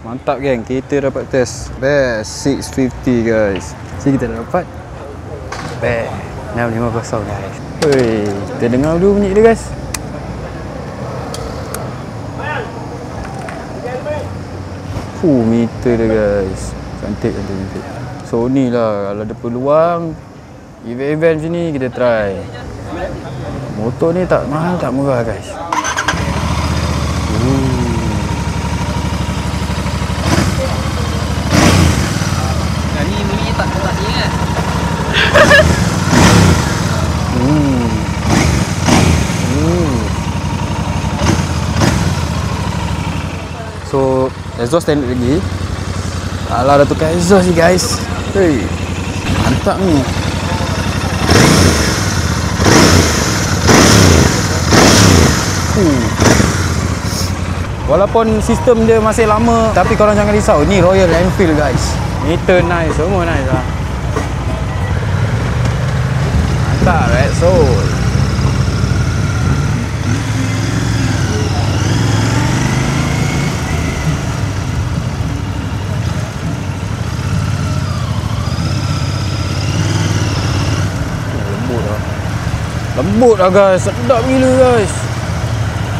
Mantap geng, kita dapat test best 650 guys. Jadi kita dah dapat best 650 guys. Hei, kita dengar dulu bunyi dia guys. Meter dia guys. Cantik. So ni lah, kalau ada peluang event sini kita try. Motor ni tak mahal tak murah guys. Ni bunyi tak ingat. So exhaust standard lagi. Alah dah tukar exhaust ni guys. Hei, mantap ni. Walaupun sistem dia masih lama, tapi korang jangan risau. Ni Royal Enfield guys. Meter nice, semua nice lah. Mantap, Soul. Lembut lah guys, sedap gila guys.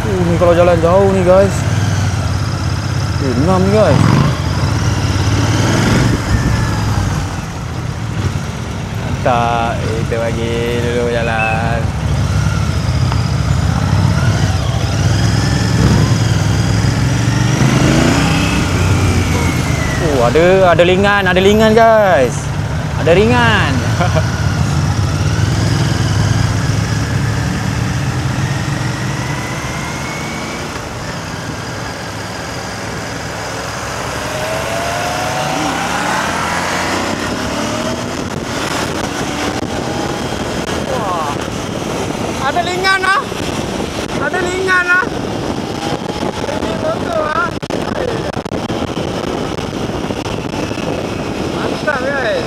Ni kalau jalan jauh ni guys. Ngam ni guys. Mantap, kita bagi dulu jalan. Ada lingan guys. Ada ringan. Ada lingan lah. Ini motor lah. Mantap guys.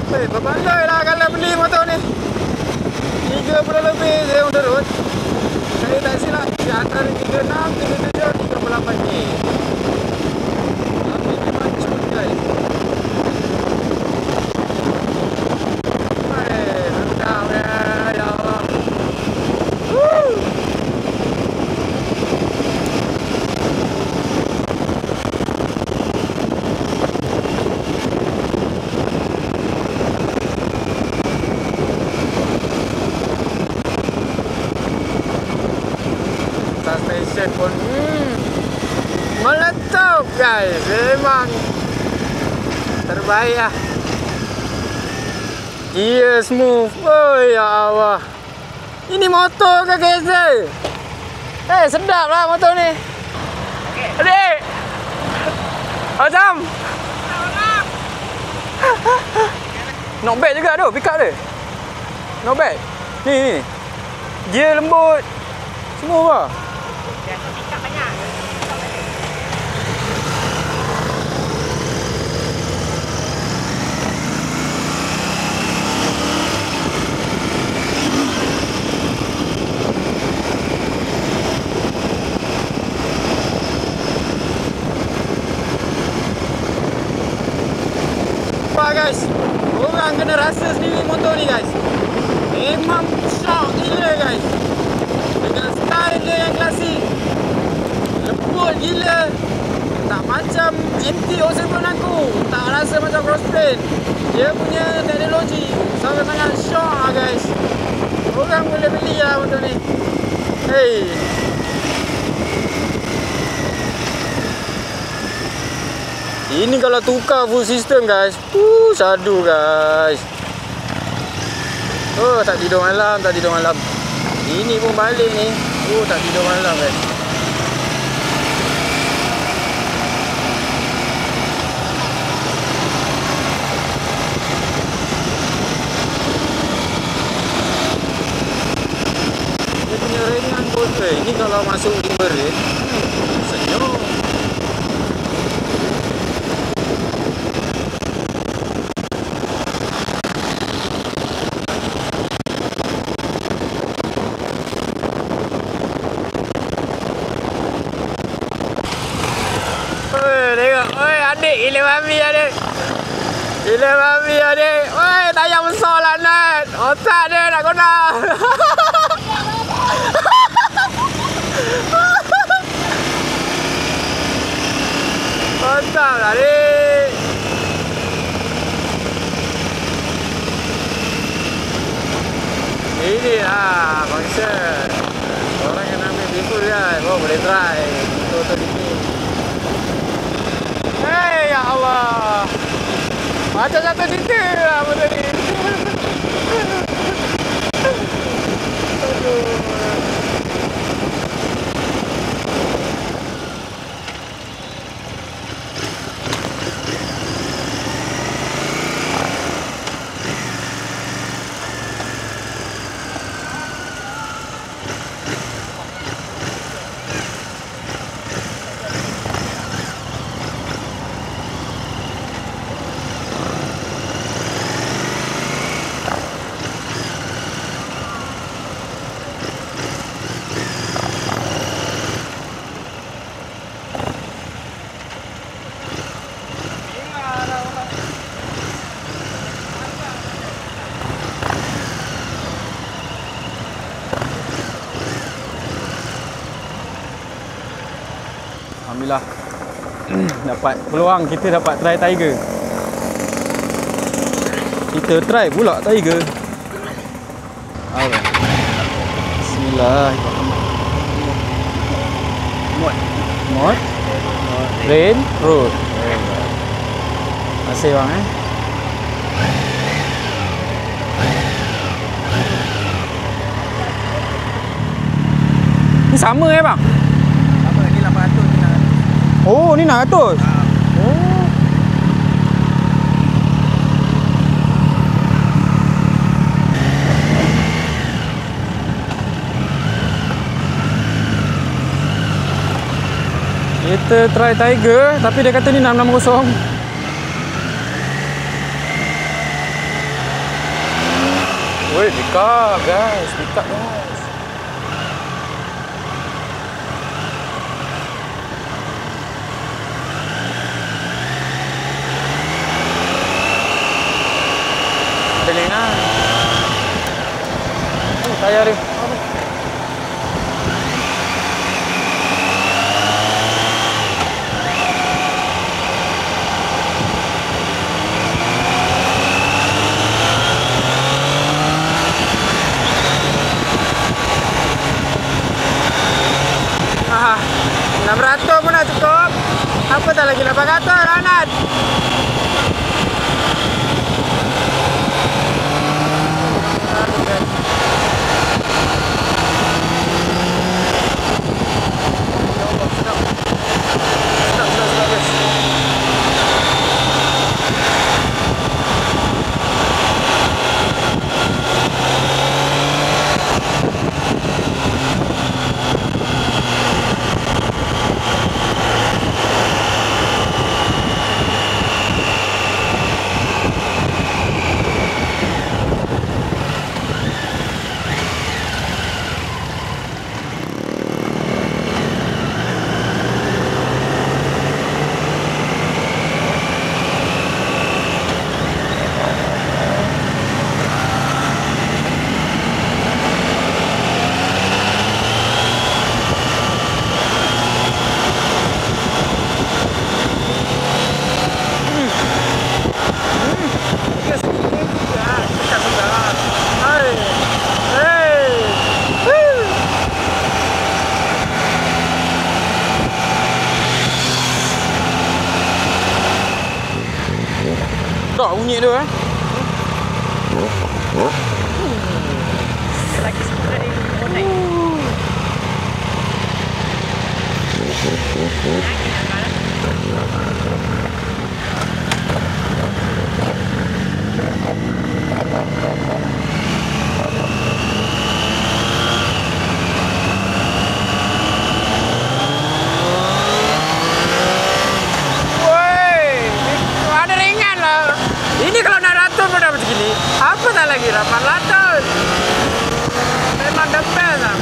Berpandai lah kalau beli motor ni. 3 bulan lebih saya on the road. Saya tak silap di antara 36, 37, 38 ni. Tapi memang cukup guys. Suspension pun meletup guys. Memang terbaik lah. Gear smooth. Oh ya Allah. Ini motor ke Gezer? Sedap lah motor ni. Adik Azam. Not bad juga tu pick up dia. Not bad. Ni gear lembut. Semua apa? Pick up banyak. Guys, orang kena rasa sendiri motor ni guys. Memang shock gila guys. Dengan style dia yang klasik, lembut gila. Tak macam MT-07 aku, tak rasa macam crossplane. Dia punya teknologi sangat-sangat shock lah guys. Orang boleh beli lah motor ni. Hey, ini kalau tukar full system guys, sadu guys. Tak tidur malam. Ini pun balik ni. Tak tidur malam guys. Dia punya ringan pun ini kalau masuk di berit, senyum. Gila babi adik. Gila babi adik. Woi, tayang besar lah Nat. Otak dia nak guna. Otak lah adik. Ini lah bangsa. Orang yang ambil before kan. Oh, boleh try. Motor ini. Hei, ya Allah. Macam jatuh cinta lah motor ni. Aduh. Alhamdulillah dapat peluang kita dapat try Tiger. Kita try pula Tiger. Alright. Bismillahirrahmanirrahim. Mod Rain Road. Terima kasih bang Ni sama bang? Apa ni 800 ni 900. Oh, ni 600. Oh. Kita try Tiger tapi dia kata ni 660. Woi, pick up guys, pick up guys. Delina. Tayar dia. Ah, 600 pun dah cukup. Apa tak lagi 800 Ranat? Tak bunyi dia Lagi skuter ni konek. Ini kalau 600 pun dah macam gini. Apa tak lagi 800? Memang the best lah.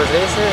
selesa.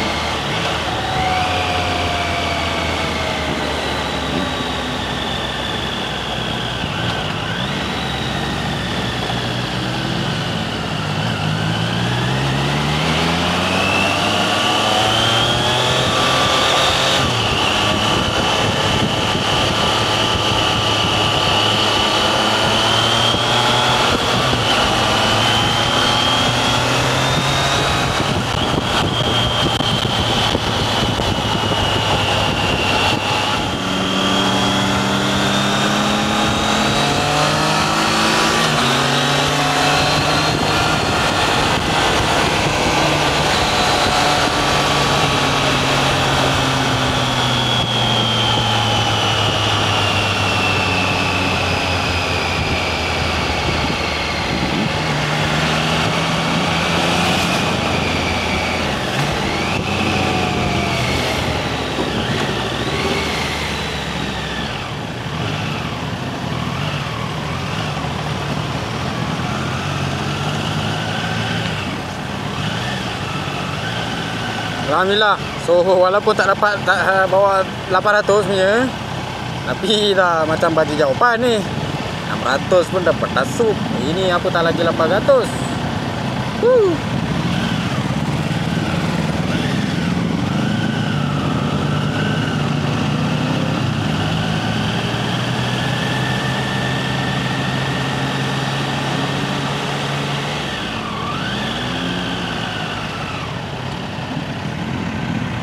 Alhamdulillah. So walaupun tak dapat bawa 800 punya, tapi dah macam bagi jawapan ni. 600 pun dapat tasuk. Ini aku tak lagi 800.